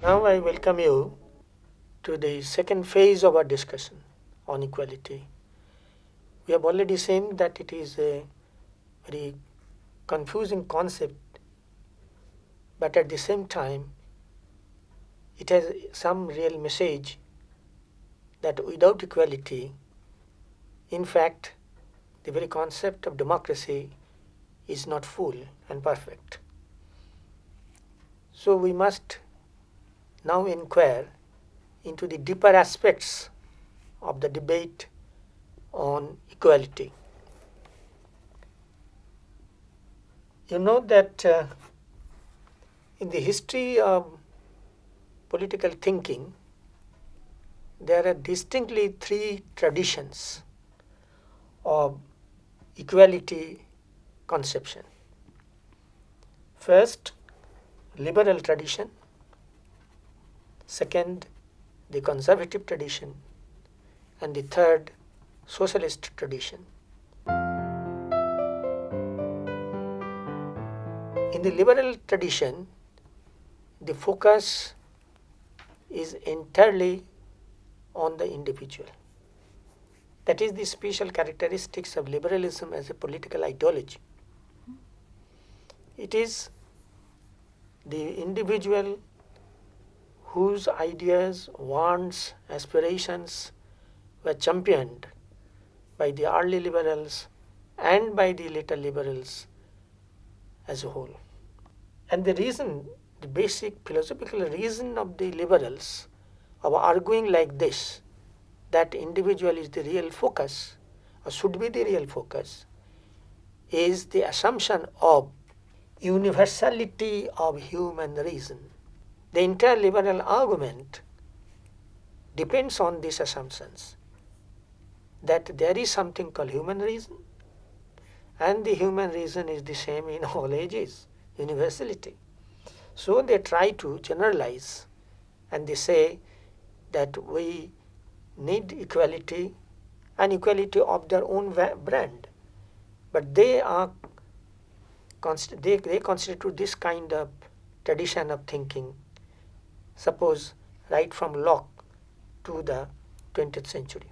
Now I welcome you to the second phase of our discussion on equality. We have already seen that it is a very confusing concept, but at the same time, it has some real message that without equality, in fact, the very concept of democracy is not full and perfect. So we must now inquire into the deeper aspects of the debate on equality. You know that in the history of political thinking, there are distinctly three traditions of equality conception. First, liberal tradition. Second, the conservative tradition. And the third, socialist tradition. In the liberal tradition, the focus is entirely on the individual. That is the special characteristics of liberalism as a political ideology. It is the individual whose ideas, wants, aspirations were championed by the early liberals and by the later liberals as a whole. And the reason, the basic philosophical reason of the liberals of arguing like this, that individual is the real focus or should be the real focus, is the assumption of universality of human reason. The entire liberal argument depends on these assumptions that there is something called human reason, and the human reason is the same in all ages, universality. So they try to generalize and they say that we need equality and equality of their own brand. But they constitute this kind of tradition of thinking, suppose right from Locke to the 20th century.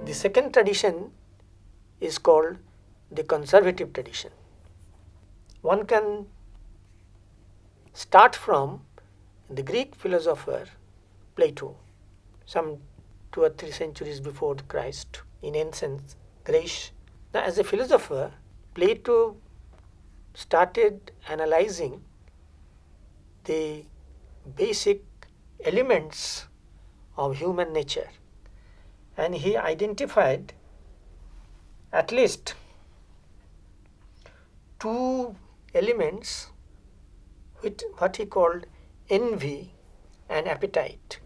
The second tradition is called the conservative tradition. One can start from the Greek philosopher Plato, some 2 or 3 centuries before Christ in ancient Greece. Now, as a philosopher, Plato started analyzing the basic elements of human nature, and he identified at least two elements with what he called envy and appetite,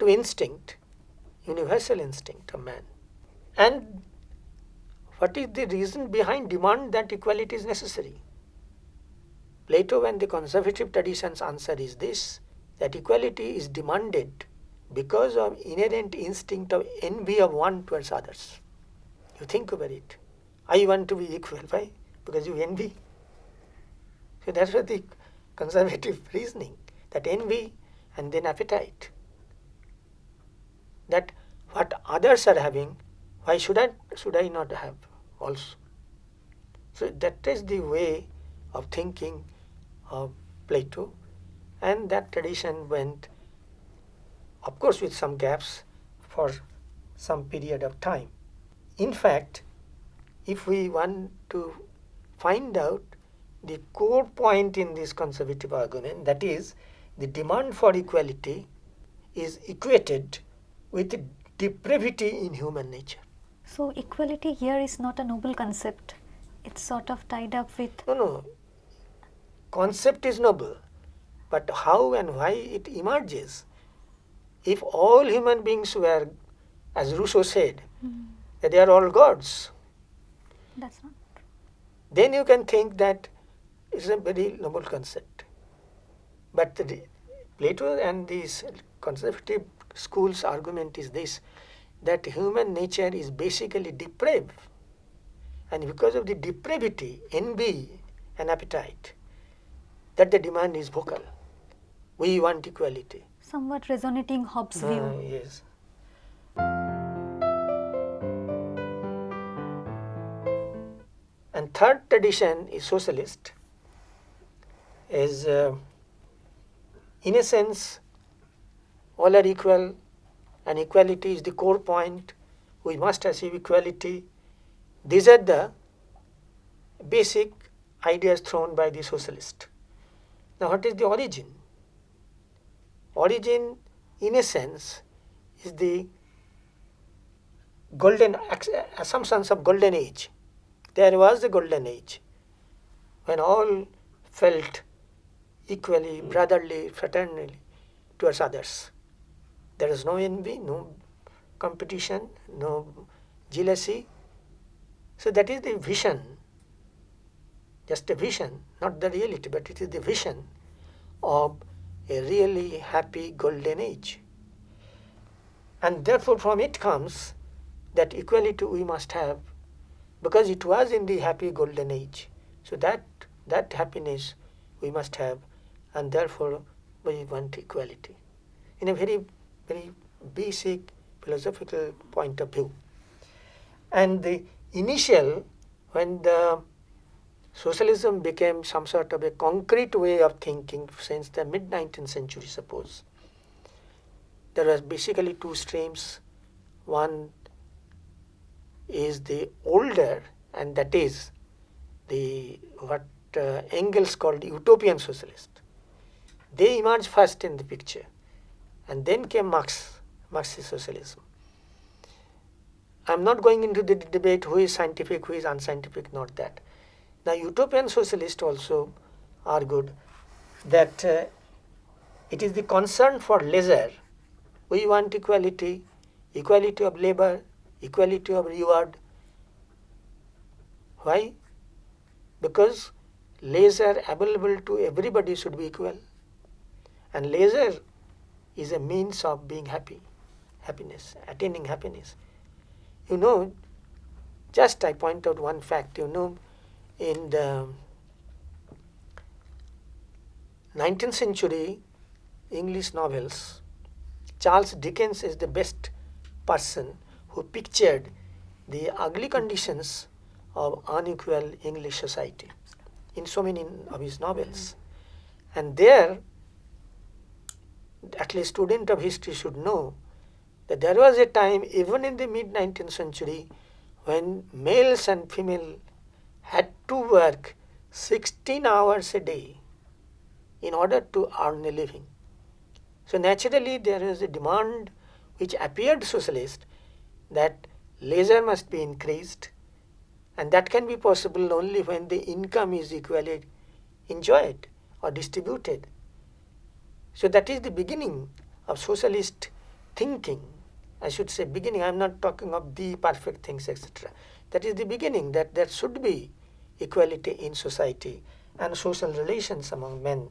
two instinct, universal instinct of man. And what is the reason behind demand that equality is necessary? Plato and the conservative tradition's answer is this, that equality is demanded because of inherent instinct of envy of one towards others. You think about it. I want to be equal. Why? Because you envy. So that's what the conservative reasoning, that envy and then appetite. That what others are having, why should I not have also? So that is the way of thinking of Plato, and that tradition went, of course, with some gaps for some period of time. In fact, if we want to find out the core point in this conservative argument, that is, the demand for equality is equated with depravity in human nature. So equality here is not a noble concept. It's sort of tied up with... No. Concept is noble, but how and why it emerges? If all human beings were, as Rousseau said, that they are all gods, That's not true. then you can think that it's a very noble concept. But Plato and these conservative schools' argument is this, that human nature is basically depraved. And because of the depravity, envy an appetite, that the demand is vocal. We want equality. Somewhat resonating Hobbes' view. Yes. And third tradition is socialist, is in a sense all are equal and equality is the core point. We must achieve equality. These are the basic ideas thrown by the socialist. Now what is the origin? Origin in a sense is the golden assumptions of golden age. There was a golden age when all felt equally, brotherly, fraternally towards others. There is no envy, no competition, no jealousy. So that is the vision, just a vision, not the reality, but it is the vision of a really happy golden age. And therefore from it comes that equality we must have, because it was in the happy golden age. So that happiness we must have, and therefore we want equality in a very, very basic philosophical point of view. And the initial, when the socialism became some sort of a concrete way of thinking since the mid-19th century, suppose, there was basically two streams. One is the older, and that is the what Engels called utopian socialist. They emerged first in the picture, and then came Marxist socialism. I am not going into the debate who is scientific, who is unscientific, not that. Now utopian socialists also argued that it is the concern for leisure. We want equality, equality of labor, equality of reward. Why? Because leisure available to everybody should be equal. And leisure is a means of being happy, happiness, attaining happiness. You know, just I point out one fact, you know, in the 19th century English novels, Charles Dickens is the best person who pictured the ugly conditions of unequal English society in so many of his novels. And there, at least student of history should know that there was a time, even in the mid-19th century, when males and females had to work 16 hours a day in order to earn a living. So naturally there is a demand which appeared socialist that leisure must be increased, and that can be possible only when the income is equally enjoyed or distributed. So that is the beginning of socialist thinking. I should say beginning, I am not talking of the perfect things, etc. That is the beginning, that there should be equality in society and social relations among men,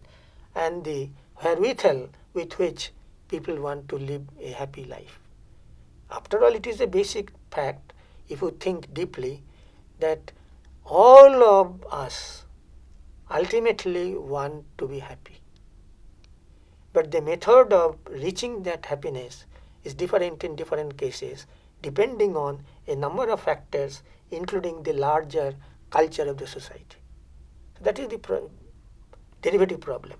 and the wherewithal with which people want to live a happy life. After all, it is a basic fact, if you think deeply, that all of us ultimately want to be happy. But the method of reaching that happiness is different in different cases, depending on a number of factors, including the larger culture of the society. So that is the derivative problem.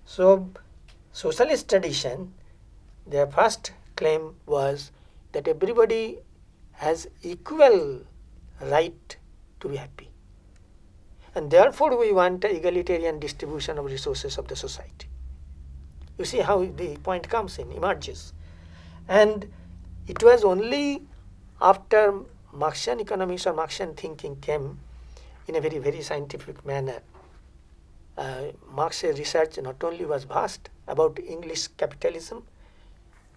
So socialist tradition, their first claim was that everybody has equal right to be happy. And therefore we want an egalitarian distribution of resources of the society. You see how the point comes in, emerges. And it was only after Marxian economics or Marxian thinking came in a very, very scientific manner. Marx's research not only was vast about English capitalism,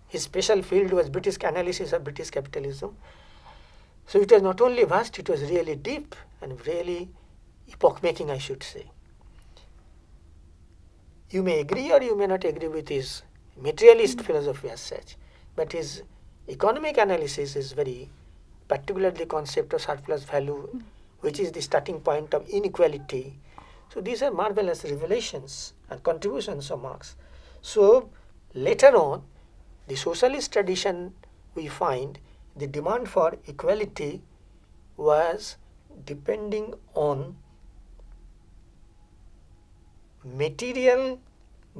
his special field was British analysis of British capitalism. So it was not only vast, it was really deep and really epoch-making, I should say. You may agree or you may not agree with his materialist philosophy as such, but his economic analysis is very, particularly the concept of surplus value, which is the starting point of inequality, So these are marvelous revelations and contributions of Marx. So later on, the socialist tradition, we find the demand for equality was depending on material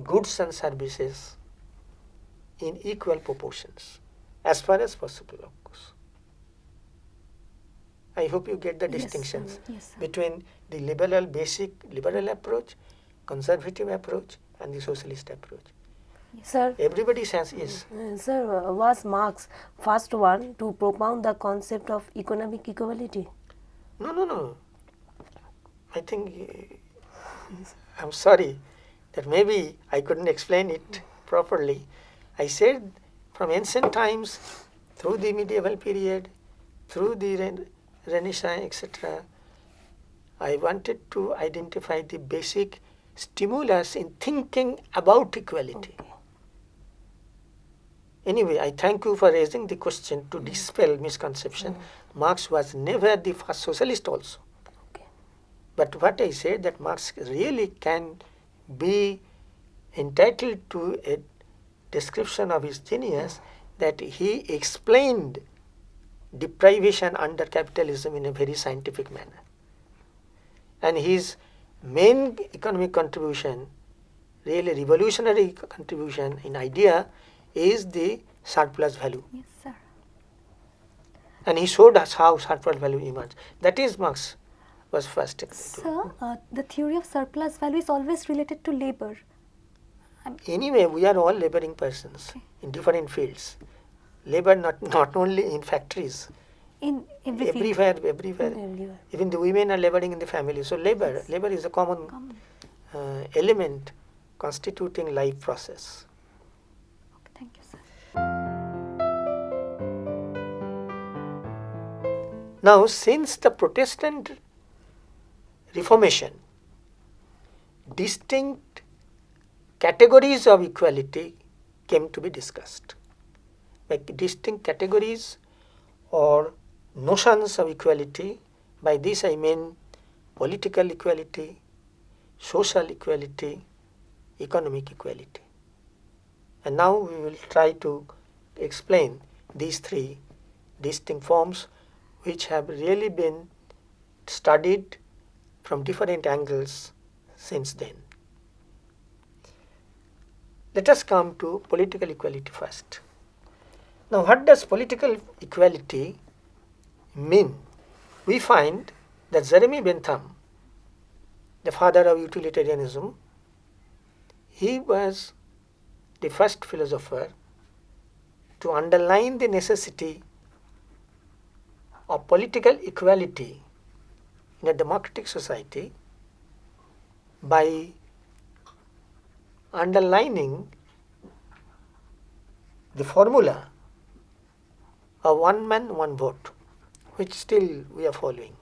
goods and services in equal proportions, as far as possible, of course. I hope you get the Yes, distinctions yes, sir. between the liberal approach, conservative approach, and the socialist approach. Sir, Everybody says yes. sir, was Marx first one to propound the concept of economic equality? No. I think I'm sorry that maybe I couldn't explain it properly. I said from ancient times, through the medieval period, through the Renaissance, etc., I wanted to identify the basic stimulus in thinking about equality. Okay. Anyway, I thank you for raising the question to dispel misconception. Marx was never the first socialist also. Okay. But what I said that Marx really can be entitled to a description of his genius, that he explained deprivation under capitalism in a very scientific manner. And his main economic contribution, really revolutionary contribution in idea, is the surplus value. Yes, sir. And he showed us how surplus value emerged. That is Marx was first. Sir, the theory of surplus value is always related to labor. Anyway, we are all laboring persons Okay. in different fields. Labor not only in factories, In every field. everywhere. Even the women are laboring in the family. So labor is a common Common. element constituting life process. Okay, thank you, sir. Now, since the Protestant Reformation, distinct categories of equality came to be discussed. Like distinct categories or notions of equality. By this I mean political equality, social equality, economic equality. And now we will try to explain these three distinct forms, which have really been studied from different angles since then. Let us come to political equality first. Now, what does political equality mean? We find that Jeremy Bentham, the father of utilitarianism, he was the first philosopher to underline the necessity of political equality in a democratic society by underlining the formula of one man, one vote, which still we are following.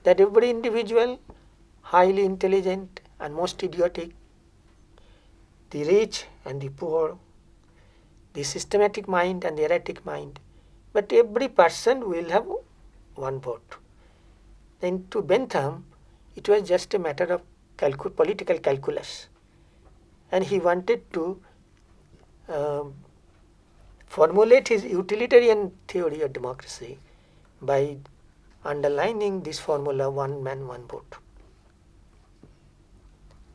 That every individual, highly intelligent and most idiotic, the rich and the poor, the systematic mind and the erratic mind, but every person will have one vote. Then to Bentham, it was just a matter of political calculus. And he wanted to formulate his utilitarian theory of democracy by underlining this formula, one man, one vote.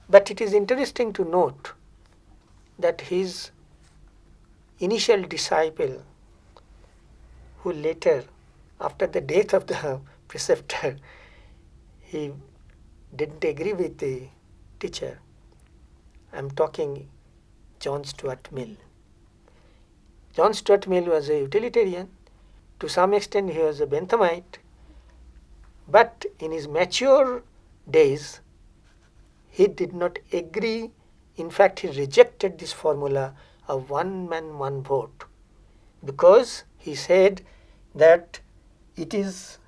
But it is interesting to note that his initial disciple, who later, after the death of the preceptor, he didn't agree with the teacher. I'm talking John Stuart Mill. John Stuart Mill was a utilitarian. To some extent he was a Benthamite. But in his mature days, he did not agree. In fact, he rejected this formula of one man, one vote, because he said that it is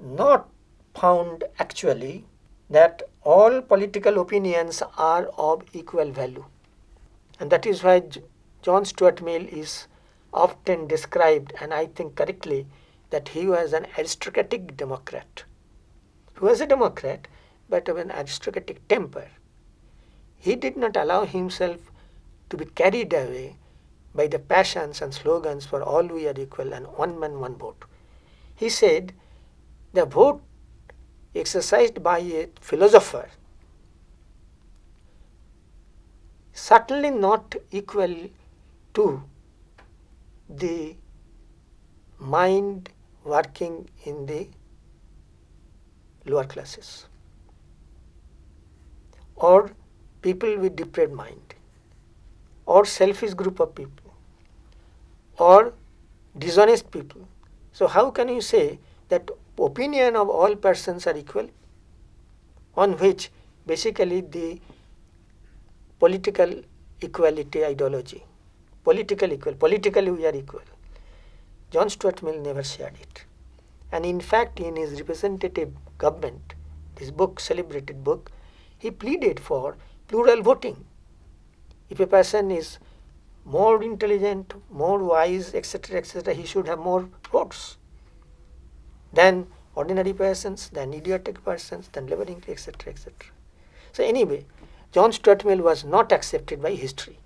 not found actually that all political opinions are of equal value. And that is why John Stuart Mill is often described, and I think correctly, that he was an aristocratic Democrat. He was a Democrat, but of an aristocratic temper. He did not allow himself to be carried away by the passions and slogans for all we are equal and one man, one vote. He said, the vote exercised by a philosopher certainly not equal to the mind working in the lower classes or people with depraved mind or selfish group of people or dishonest people. So how can you say that opinion of all persons are equal, on which basically the political equality ideology, politically we are equal. John Stuart Mill never shared it. And in fact, in his representative government, this book, celebrated book, he pleaded for plural voting. If a person is more intelligent, more wise, etc., he should have more votes than ordinary persons, than idiotic persons, than laboring, etc., etc. So anyway, John Stuart Mill was not accepted by history,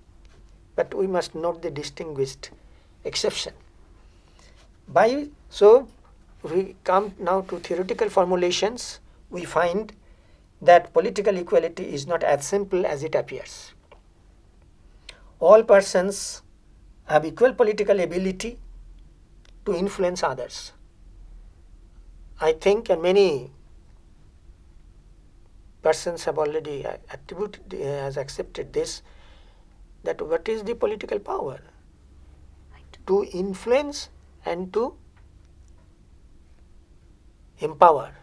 but we must note the distinguished exception. So we come now to theoretical formulations. We find that political equality is not as simple as it appears. All persons have equal political ability to influence others. I think, and many persons have already accepted this, that what is the political power? To influence and to empower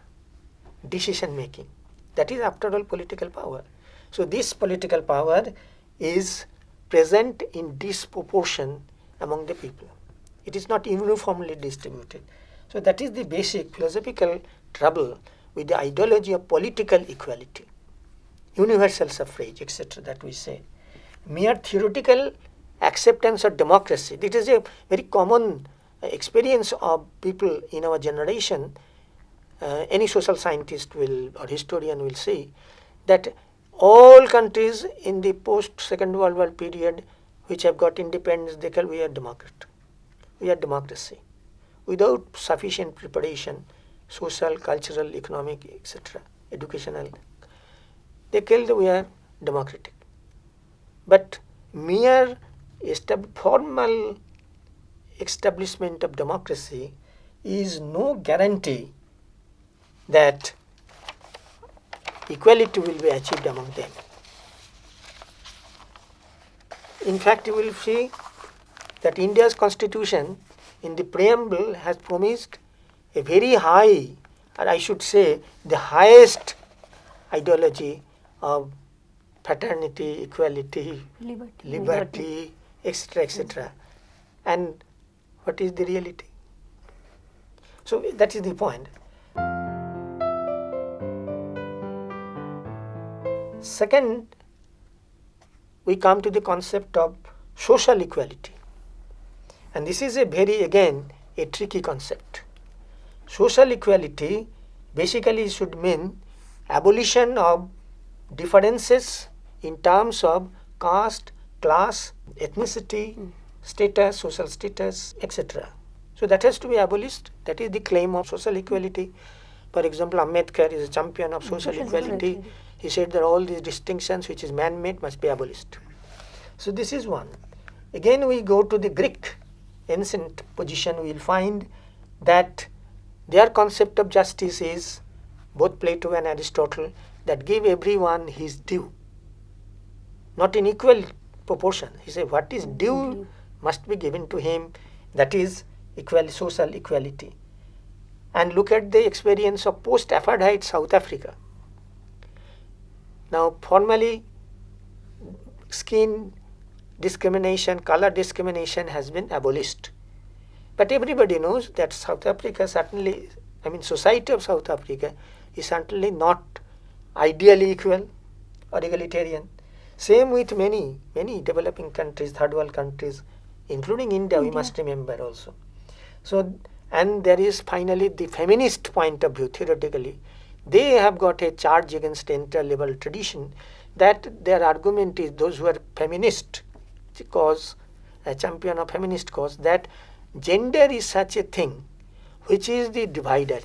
decision making. That is after all political power. So this political power is present in disproportion among the people. It is not uniformly distributed. So that is the basic philosophical trouble with the ideology of political equality, universal suffrage, etc. that we say. Mere theoretical acceptance of democracy. It is a very common experience of people in our generation. Any social scientist will or historian will say that all countries in the post-Second World War period which have got independence, they call we are democrat. We are democracy. Without sufficient preparation, social, cultural, economic, etc., educational, they killed we are democratic. But mere formal establishment of democracy is no guarantee that equality will be achieved among them. In fact, you will see that India's constitution in the preamble has promised a very high, or I should say the highest ideology of fraternity, equality, liberty, etc., etc. And what is the reality? So that is the point. Second, we come to the concept of social equality. And this is a very, again, a tricky concept. Social equality basically should mean abolition of differences in terms of caste, class, ethnicity, status, social status, etc. So that has to be abolished. That is the claim of social equality. For example, Ambedkar is a champion of social equality. He said that all these distinctions which is man-made must be abolished. So this is one. Again we go to the Greek ancient position, we will find that their concept of justice is both Plato and Aristotle, that give everyone his due, not in equal proportion. He said what is due must be given to him, that is social equality. And look at the experience of post-apartheid South Africa. Now formally skin discrimination, color discrimination has been abolished. But everybody knows that South Africa certainly, society of South Africa is certainly not ideally equal or egalitarian. Same with many developing countries, third world countries, including India, we must remember also. So, and there is finally the feminist point of view theoretically, they have got a charge against the inter-liberal tradition, that their argument is, those who are feminist cause, a champion of feminist cause, that gender is such a thing which is the divider,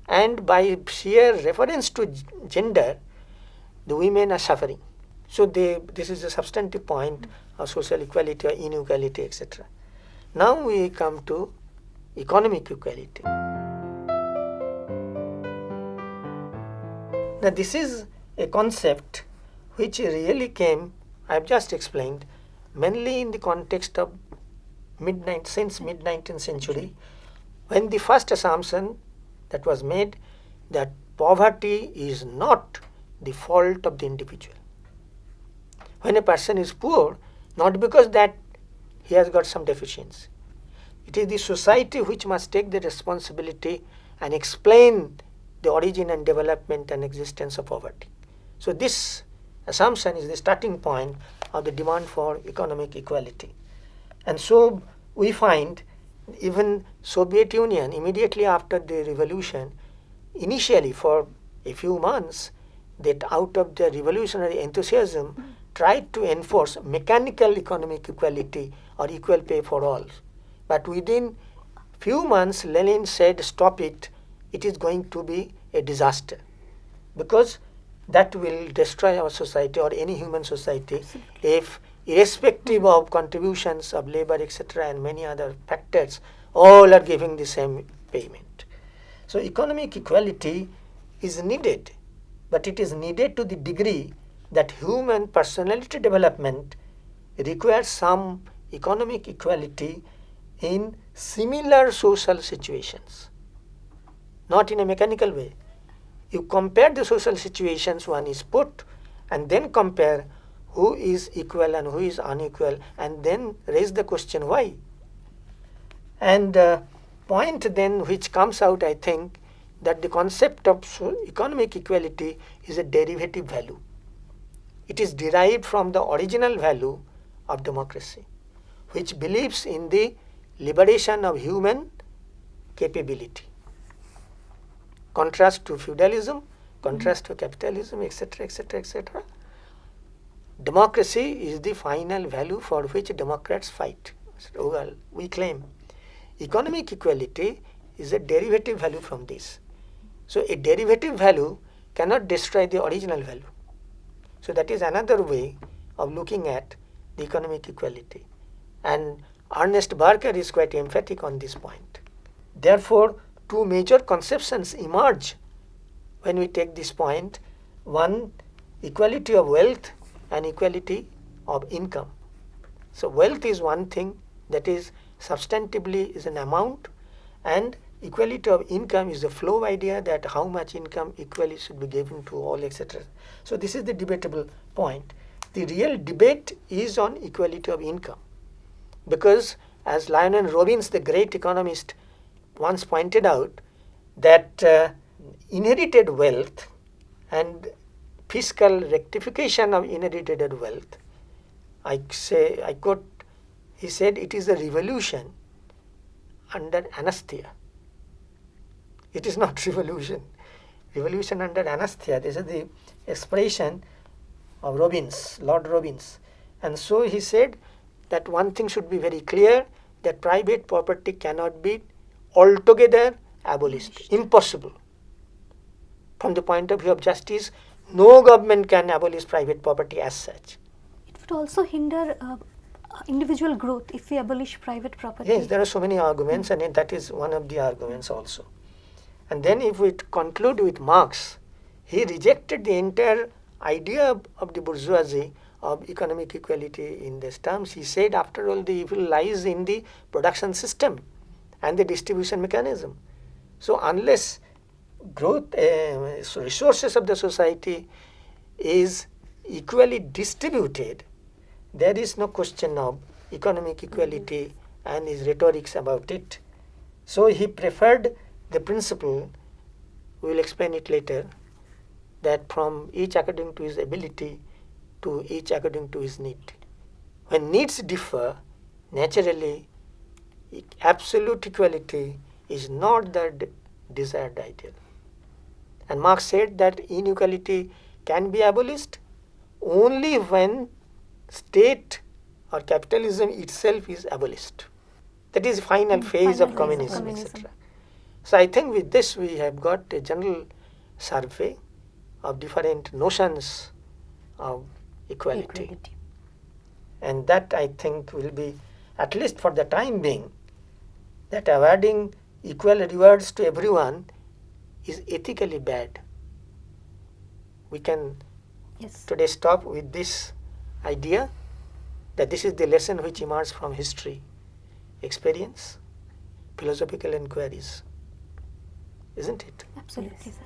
and by sheer reference to gender, the women are suffering. So this is a substantive point of social equality or inequality, etc. Now we come to economic equality. Now this is a concept which really came, I have just explained, mainly in the context of since mid-19th century, when the first assumption that was made that poverty is not the fault of the individual. When a person is poor, not because that he has got some deficiency, it is the society which must take the responsibility and explain the origin and development and existence of poverty. So this assumption is the starting point of the demand for economic equality. And so we find even Soviet Union, immediately after the revolution, initially for a few months, that out of their revolutionary enthusiasm tried to enforce mechanical economic equality or equal pay for all. But within few months, Lenin said, stop it, it is going to be a disaster, because that will destroy our society or any human society if, irrespective of contributions of labor, etc., and many other factors, all are giving the same payment. So economic equality is needed, but it is needed to the degree that human personality development requires some economic equality in similar social situations, not in a mechanical way. You compare the social situations one is put, and then compare who is equal and who is unequal, and then raise the question why. And point then which comes out, I think, that the concept of economic equality is a derivative value. It is derived from the original value of democracy, which believes in the liberation of human capability. Contrast to feudalism, contrast to capitalism, etc., etc., etc. Democracy is the final value for which Democrats fight. Well, we claim economic equality is a derivative value from this. So a derivative value cannot destroy the original value. So that is another way of looking at the economic equality. And Ernest Barker is quite emphatic on this point. Therefore, two major conceptions emerge when we take this point. One, equality of wealth and equality of income. So wealth is one thing, that is substantively is an amount, and equality of income is the flow idea, that how much income equally should be given to all, etc. So this is the debatable point. The real debate is on equality of income, because as Lionel Robbins, the great economist, once pointed out, that inherited wealth and fiscal rectification of inherited wealth, I quote, he said, it is a revolution under anesthesia. It is not revolution. Revolution under anesthesia. This is the expression of Robbins, Lord Robbins. And so he said that one thing should be very clear, that private property cannot be altogether abolished. Impossible. From the point of view of justice, no government can abolish private property as such. It would also hinder individual growth if we abolish private property. Yes, there are so many arguments, and that is one of the arguments also. And then if we conclude with Marx, he rejected the entire idea of the bourgeoisie of economic equality in these terms. He said, after all, the evil lies in the production system and the distribution mechanism. So unless growth, resources of the society is equally distributed, there is no question of economic equality and his rhetorics about it. So he preferred the principle, we will explain it later, that from each according to his ability to each according to his need. When needs differ, naturally absolute equality is not the desired ideal. And Marx said that inequality can be abolished only when state or capitalism itself is abolished. That is final phase Final of phase of communism, communism. etc. So I think with this we have got a general survey of different notions of equality. And that I think will be, at least for the time being, that awarding equal rewards to everyone is ethically bad. We can Yes. today stop with this idea that this is the lesson which emerges from history, experience, philosophical inquiries, isn't it? Absolutely, sir.